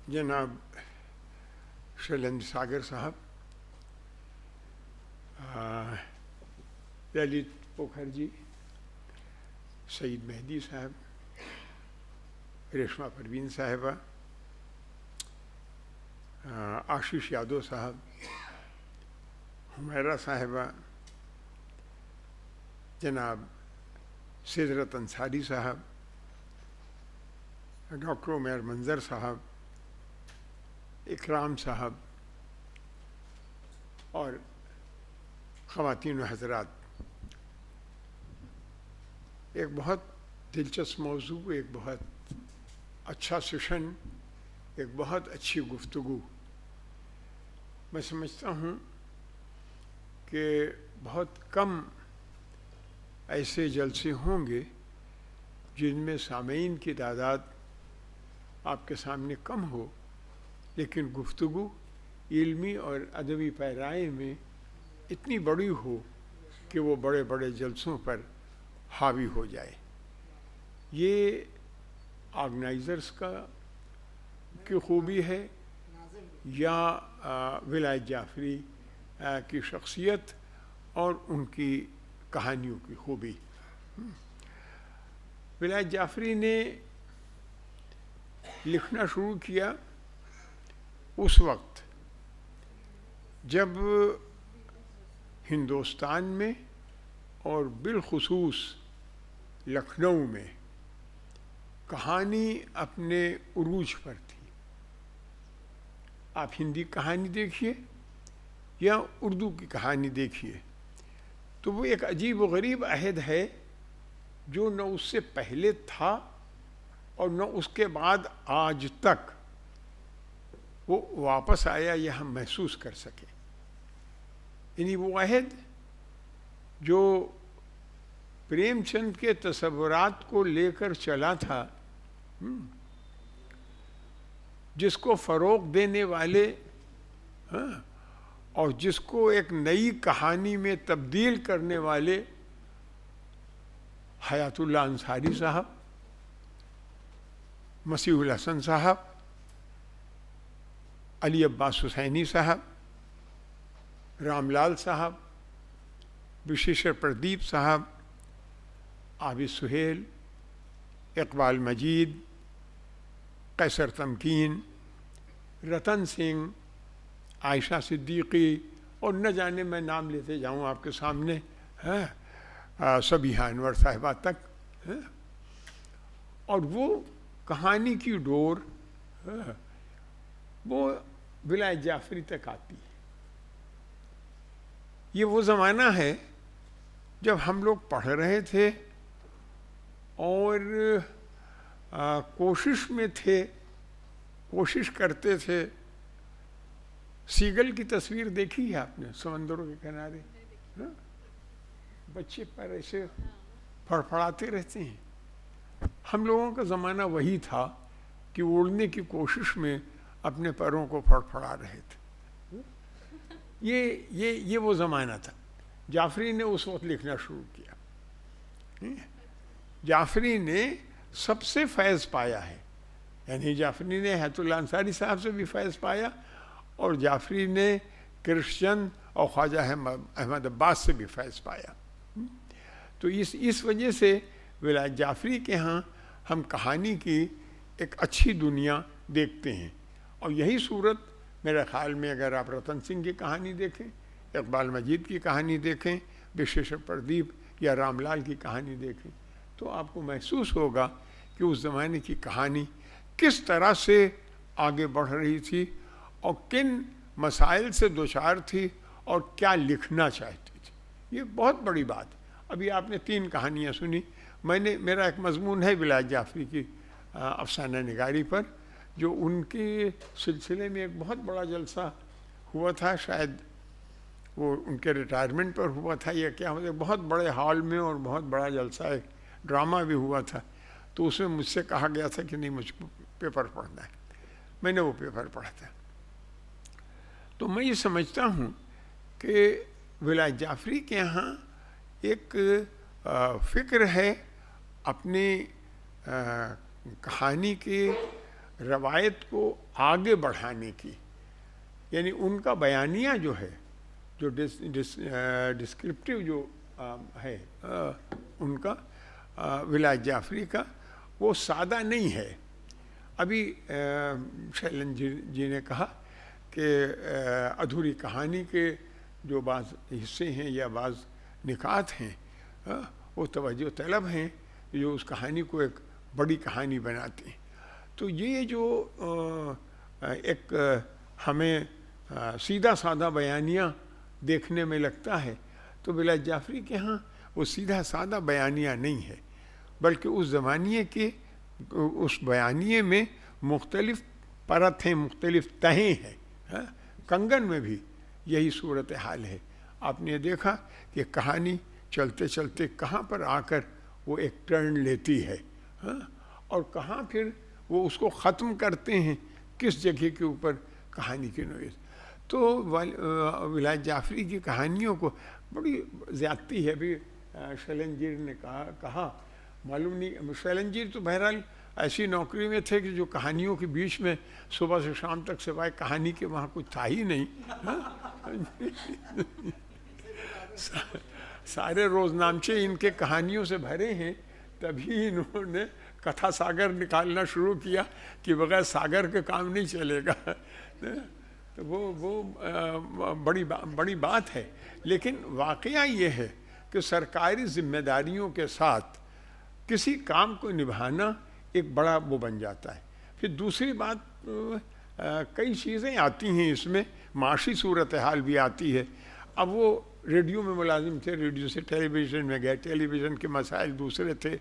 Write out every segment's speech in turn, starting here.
جناب شیلیندر ساگر صاحب، للت پوکھر جی، سعید مہدی صاحب، ریشما پروین صاحبہ، آشیش یادو صاحب، حمیرہ صاحبہ، جناب سدرت انصاری صاحب، ڈاکٹر عمیر منظر صاحب، اکرام صاحب اور خواتین و حضرات، ایک بہت دلچسپ موضوع، ایک بہت اچھا سیشن، ایک بہت اچھی گفتگو۔ میں سمجھتا ہوں کہ بہت کم ایسے جلسے ہوں گے جن میں سامعین کی تعداد آپ کے سامنے کم ہو، لیکن گفتگو علمی اور ادبی پیرائے میں اتنی بڑی ہو کہ وہ بڑے بڑے جلسوں پر حاوی ہو جائے۔ یہ آرگنائزرز کی خوبی ہے یا ولایت جعفری کی شخصیت اور ان کی کہانیوں کی خوبی؟ ولایت جعفری نے لکھنا شروع کیا اس وقت جب ہندوستان میں اور بالخصوص لکھنؤ میں کہانی اپنے عروج پر تھی۔ آپ ہندی کہانی دیکھیے یا اردو کی کہانی دیکھیے تو وہ ایک عجیب و غریب عہد ہے جو نہ اس سے پہلے تھا اور نہ اس کے بعد آج تک وہ واپس آیا یا ہم محسوس کر سکیں۔ یعنی وہ عہد جو پریم چند کے تصورات کو لے کر چلا تھا، جس کو فروغ دینے والے اور جس کو ایک نئی کہانی میں تبدیل کرنے والے حیات اللہ انصاری صاحب، مسیح الحسن صاحب، علی عباس حسینی صاحب، رام لال صاحب، وشیشر پردیپ صاحب، عابد سہیل، اقبال مجید، قیصر تمکین، رتن سنگھ، عائشہ صدیقی، اور نہ جانے میں نام لیتے جاؤں آپ کے سامنے سبیحہ انور صاحبہ تک، اور وہ کہانی کی ڈور وہ ولایت جعفری تک آتی ہے۔ یہ وہ زمانہ ہے جب ہم لوگ پڑھ رہے تھے اور کوشش میں تھے، کوشش کرتے تھے۔ سیگل کی تصویر دیکھی ہے آپ نے سمندروں کے کنارے؟ بچے پر ایسے پھڑپھڑاتے رہتے ہیں۔ ہم لوگوں کا زمانہ وہی تھا کہ اڑنے کی کوشش میں اپنے پیروں کو پھڑپھڑا رہے تھے۔ یہ وہ زمانہ تھا۔ جعفری نے اس وقت لکھنا شروع کیا۔ جعفری نے سب سے فیض پایا ہے، یعنی جعفری نے حیات اللہ انصاری صاحب سے بھی فیض پایا اور جعفری نے کرشچن اور خواجہ احمد عباس سے بھی فیض پایا۔ تو اس وجہ سے ولایت جعفری کے ہاں ہم کہانی کی ایک اچھی دنیا دیکھتے ہیں، اور یہی صورت میرے خیال میں اگر آپ رتن سنگھ کی کہانی دیکھیں، اقبال مجید کی کہانی دیکھیں، وشیشر پردیپ یا رام لال کی کہانی دیکھیں، تو آپ کو محسوس ہوگا کہ اس زمانے کی کہانی کس طرح سے آگے بڑھ رہی تھی اور کن مسائل سے دوچار تھی اور کیا لکھنا چاہتی تھی۔ یہ بہت بڑی بات۔ ابھی آپ نے 3 کہانیاں سنی۔ میرا ایک مضمون ہے ولایت جعفری کی افسانہ نگاری پر، جو ان کے سلسلے میں ایک بہت بڑا جلسہ ہوا تھا، شاید وہ ان کے ریٹائرمنٹ پر ہوا تھا یا کیا، بہت بڑے ہال میں اور بہت بڑا جلسہ، ایک ڈرامہ بھی ہوا تھا۔ تو اس میں مجھ سے کہا گیا تھا کہ نہیں، مجھ کو پیپر پڑھنا ہے۔ میں نے وہ پیپر پڑھا تھا۔ تو میں یہ سمجھتا ہوں کہ ولایت جعفری کے یہاں ایک فکر ہے اپنی کہانی کے روایت کو آگے بڑھانے کی، یعنی ان کا بیانیہ جو ہے، جو ڈسکرپٹیو جو ہے ان کا ولایت جعفری کا، وہ سادہ نہیں ہے. ابھی شیلن جی نے کہا کہ ادھوری کہانی کے جو بعض حصے ہیں یا بعض نکات ہیں وہ توجہ طلب ہیں جو اس کہانی کو ایک بڑی کہانی بناتے ہیں. تو یہ جو ایک ہمیں سیدھا سادہ بیانیہ دیکھنے میں لگتا ہے، تو ولایت جعفری کے ہاں وہ سیدھا سادہ بیانیہ نہیں ہے، بلکہ اس زمانے کے اس بیانیے میں مختلف پرت ہیں، مختلف تہیں ہیں. کنگن میں بھی یہی صورتحال ہے. آپ نے دیکھا کہ کہانی چلتے چلتے کہاں پر آ کر وہ ایک ٹرن لیتی ہے، اور کہاں پھر وہ اس کو ختم کرتے ہیں، کس جگہ کے اوپر کہانی کی نوعیت. تو ولایت جعفری کی کہانیوں کو بڑی زیادتی ہے. ابھی شیلنجیر نے کہا معلوم نہیں، شیلنجیر تو بہرحال ایسی نوکری میں تھے کہ جو کہانیوں کے بیچ میں صبح سے شام تک سوائے کہانی کے وہاں کچھ تھا ہی نہیں. سارے روزنامچے ان کے کہانیوں سے بھرے ہیں، تبھی انہوں نے کتھا ساگر نکالنا شروع کیا کہ بغیر ساگر کے کام نہیں چلے گا. تو وہ بڑی بات ہے. لیکن واقعہ یہ ہے کہ سرکاری ذمہ داریوں کے ساتھ کسی کام کو نبھانا ایک بڑا وہ بن جاتا ہے. پھر دوسری بات، کئی چیزیں آتی ہیں اس میں، معاشی صورتحال بھی آتی ہے. اب وہ ریڈیو میں ملازم تھے، ریڈیو سے ٹیلی ویژن میں گئے، ٹیلی ویژن کے مسائل دوسرے تھے.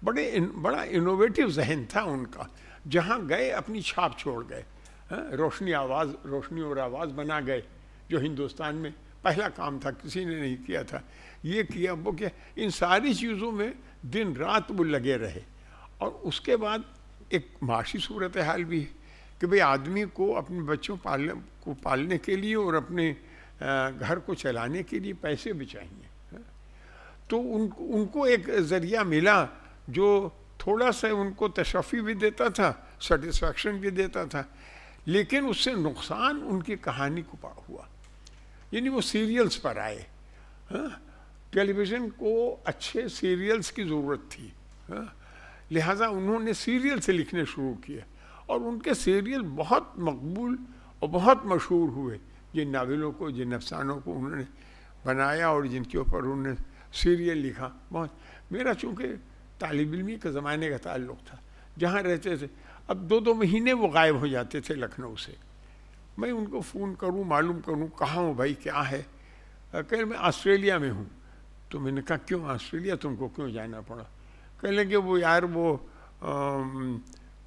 بڑا انوویٹو ذہن تھا ان کا. جہاں گئے اپنی چھاپ چھوڑ گئے. روشنی اور آواز بنا گئے، جو ہندوستان میں پہلا کام تھا، کسی نے نہیں کیا تھا. یہ کیا، وہ کیا، ان ساری چیزوں میں دن رات وہ لگے رہے. اور اس کے بعد ایک معاشی صورتحال بھی ہے کہ بھئی آدمی کو اپنے بچوں کو پالنے کے لیے اور اپنے گھر کو چلانے کے لیے پیسے بھی چاہیے. تو ان کو ایک ذریعہ ملا جو تھوڑا سا ان کو تشفی بھی دیتا تھا، سیٹسفیکشن بھی دیتا تھا. لیکن اس سے نقصان ان کی کہانی کو ہوا. یعنی وہ سیریلز پر آئے. ٹیلی ویژن کو اچھے سیریلز کی ضرورت تھی، لہٰذا انہوں نے سیریل سے لکھنے شروع کیے، اور ان کے سیریل بہت مقبول اور بہت مشہور ہوئے. جن ناولوں کو، جن افسانوں کو انہوں نے بنایا اور جن کے اوپر انہوں نے سیریل لکھا. میرا چونکہ طالب علمی کے زمانے کا تعلق تھا، جہاں رہتے تھے، اب 2 مہینے وہ غائب ہو جاتے تھے لکھنؤ سے. میں ان کو فون کروں، معلوم کروں کہاں ہوں بھائی، کیا ہے. کہ میں آسٹریلیا میں ہوں. تو میں نے کہا کیوں آسٹریلیا، تم کو کیوں جانا پڑا؟ کہنے لگے وہ یار وہ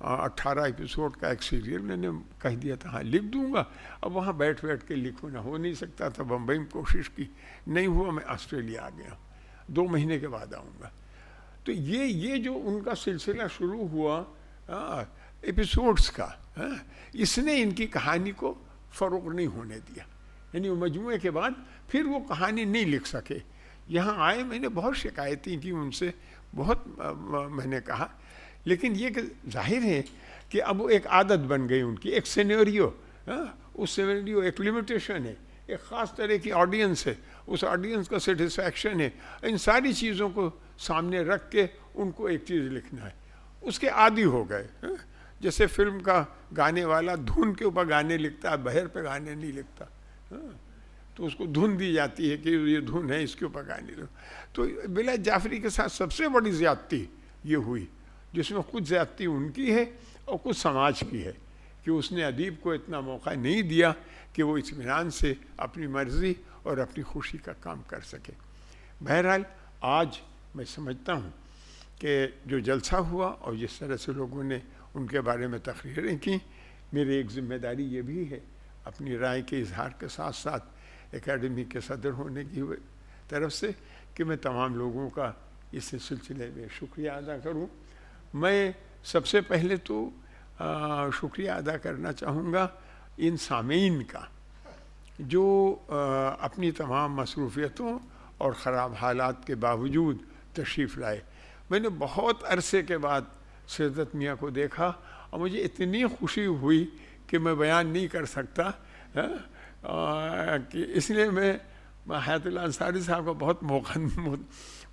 18 ایپیسوڈ کا ایک سیریل میں نے کہہ دیا تھا، ہاں لکھ دوں گا. اب وہاں بیٹھ کے لکھوں نہ، ہو نہیں سکتا تھا. بمبئی میں کوشش کی، نہیں ہوا. میں آسٹریلیا آ گیا، 2 مہینے کے بعد آؤں گا. تو یہ جو ان کا سلسلہ شروع ہوا ایپیسوڈز کا، اس نے ان کی کہانی کو فروغ نہیں ہونے دیا. یعنی وہ مجموعے کے بعد پھر وہ کہانی نہیں لکھ سکے. یہاں آئے، میں نے بہت شکایتیں کی ان سے، بہت میں نے کہا. لیکن یہ کہ ظاہر ہے کہ اب وہ ایک عادت بن گئی ان کی، ایک سینیریو. اس سینیریو ایک لمیٹیشن ہے، ایک خاص طرح کی آڈینس ہے، اس آڈینس کا سیٹسفیکشن ہے. ان ساری چیزوں کو سامنے رکھ کے ان کو ایک چیز لکھنا ہے. اس کے عادی ہو گئے. جیسے فلم کا گانے والا دھن کے اوپر گانے لکھتا ہے، بہر پہ گانے نہیں لکھتا. تو اس کو دھن دی جاتی ہے کہ یہ دھن ہے، اس کے اوپر گانے لکھو. تو ولایت جعفری کے ساتھ سب سے بڑی زیادتی یہ ہوئی، جس میں کچھ زیادتی ان کی ہے اور کچھ سماج کی ہے، کہ اس نے ادیب کو اتنا موقع نہیں دیا کہ وہ اطمینان سے اپنی مرضی اور اپنی خوشی کا کام کر سکے. بہرحال آج میں سمجھتا ہوں کہ جو جلسہ ہوا اور جس طرح سے لوگوں نے ان کے بارے میں تقریریں کی، میری ایک ذمہ داری یہ بھی ہے اپنی رائے کے اظہار کے ساتھ ساتھ اکیڈمی کے صدر ہونے کی طرف سے، کہ میں تمام لوگوں کا اس سلسلے میں شکریہ ادا کروں. میں سب سے پہلے تو شکریہ ادا کرنا چاہوں گا ان سامعین کا جو اپنی تمام مصروفیتوں اور خراب حالات کے باوجود تشریف لائے. میں نے بہت عرصے کے بعد سعادت میاں کو دیکھا اور مجھے اتنی خوشی ہوئی کہ میں بیان نہیں کر سکتا، کہ اس لیے میں حیات اللہ انصاری صاحب کا بہت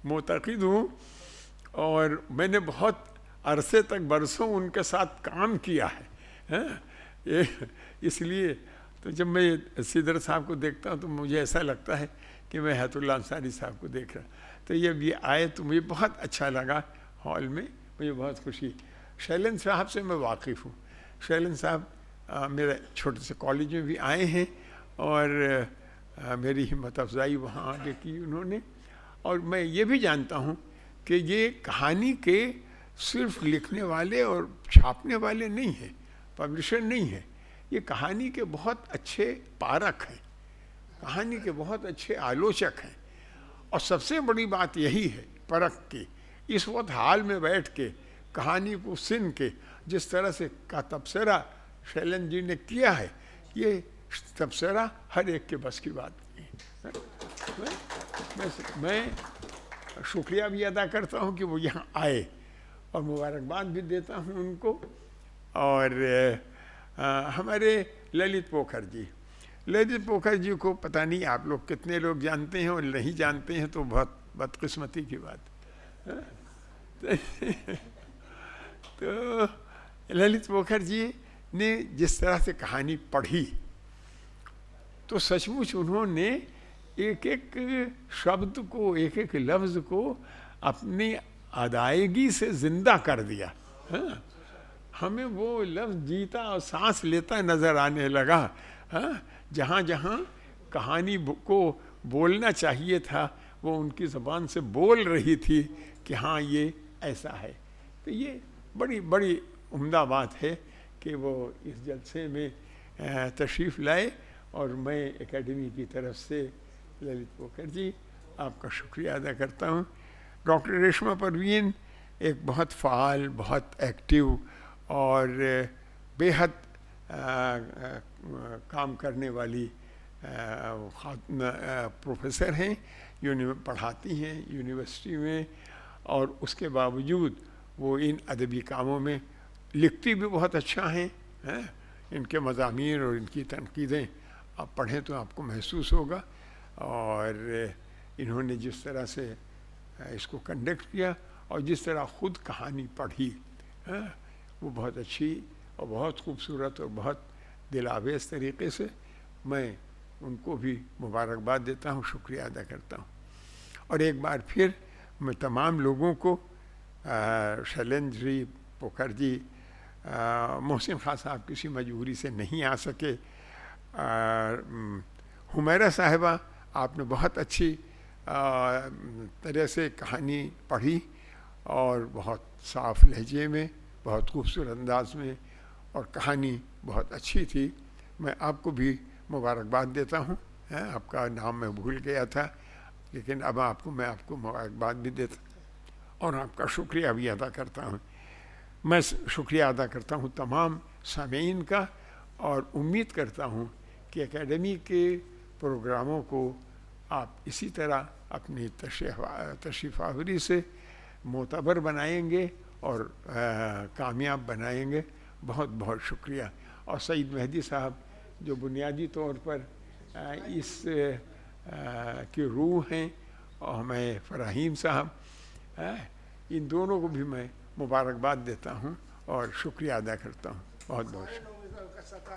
معتقد ہوں، اور میں نے بہت عرصے تک برسوں ان کے ساتھ کام کیا ہے، اس لیے تو جب میں سیدر صاحب کو دیکھتا ہوں تو مجھے ایسا لگتا ہے کہ میں حیات اللہ انصاری صاحب کو دیکھ رہا. تو یہ آئے تو مجھے بہت اچھا لگا ہال میں، مجھے بہت خوشی. شیلن صاحب سے میں واقف ہوں. شیلن صاحب میرے چھوٹے سے کالج میں بھی آئے ہیں، اور میری ہمت افزائی وہاں آگے کی انہوں نے. اور میں یہ بھی جانتا ہوں کہ یہ کہانی کے صرف لکھنے والے اور چھاپنے والے نہیں ہیں، پبلشر نہیں ہیں، یہ کہانی کے بہت اچھے پارک ہیں، کہانی کے بہت اچھے آلوچک ہیں. اور سب سے بڑی بات یہی ہے پرکھ کی، اس وقت حال میں بیٹھ کے کہانی کو سن کے جس طرح سے کا تبصرہ شیلن جی نے کیا ہے، یہ تبصرہ ہر ایک کے بس کی بات نہیں ہے. میں شکریہ بھی ادا کرتا ہوں کہ وہ یہاں آئے، اور مبارکباد بھی دیتا ہوں ان کو. اور ہمارے للت پوکھر جی کو پتہ نہیں آپ لوگ کتنے لوگ جانتے ہیں، اور نہیں جانتے ہیں تو بہت بدقسمتی کی بات. تو للت پوکھر جی نے جس طرح سے کہانی پڑھی تو سچ مچ انہوں نے ایک ایک شبد کو، ایک ایک لفظ کو اپنی ادائیگی سے زندہ کر دیا. ہمیں وہ لفظ جیتا اور سانس لیتا نظر آنے لگا. جہاں جہاں کہانی کو بولنا چاہیے تھا وہ ان کی زبان سے بول رہی تھی کہ ہاں یہ ایسا ہے. تو یہ بڑی بڑی عمدہ بات ہے کہ وہ اس جلسے میں تشریف لائے. اور میں اکیڈمی کی طرف سے للت پوکھر جی آپ کا شکریہ ادا کرتا ہوں. ڈاکٹر ریشما پروین ایک بہت فعال، بہت ایکٹیو اور بے حد کام کرنے والی پروفیسر ہیں، پڑھاتی ہیں یونیورسٹی میں، اور اس کے باوجود وہ ان ادبی کاموں میں لکھتی بھی بہت اچھا ہیں. ان کے مضامین اور ان کی تنقیدیں آپ پڑھیں تو آپ کو محسوس ہوگا. اور انہوں نے جس طرح سے اس کو کنڈکٹ کیا اور جس طرح خود کہانی پڑھی وہ بہت اچھی اور بہت خوبصورت اور بہت دل آویز طریقے سے. میں ان کو بھی مبارکباد دیتا ہوں، شکریہ ادا کرتا ہوں. اور ایک بار پھر میں تمام لوگوں کو، شیلن جی، پوکھر جی، محسن خان صاحب کسی مجبوری سے نہیں آ سکے، حمیرہ صاحبہ آپ نے بہت اچھی طرح سے کہانی پڑھی اور بہت صاف لہجے میں، بہت خوبصورت انداز میں، اور کہانی بہت اچھی تھی. میں آپ کو بھی مبارکباد دیتا ہوں. آپ کا نام میں بھول گیا تھا، لیکن اب میں آپ کو مبارکباد بھی دیتا اور آپ کا شکریہ بھی ادا کرتا ہوں. میں شکریہ ادا کرتا ہوں تمام سامعین کا، اور امید کرتا ہوں کہ اکیڈمی کے پروگراموں کو آپ اسی طرح اپنی تشریف آوری سے معتبر بنائیں گے اور کامیاب بنائیں گے. بہت بہت شکریہ. اور سعید مہدی صاحب جو بنیادی طور پر اس کی روح ہیں، اور ہمیں فراہیم صاحب، ان دونوں کو بھی میں مبارکباد دیتا ہوں اور شکریہ ادا کرتا ہوں. بہت بہت شکریہ.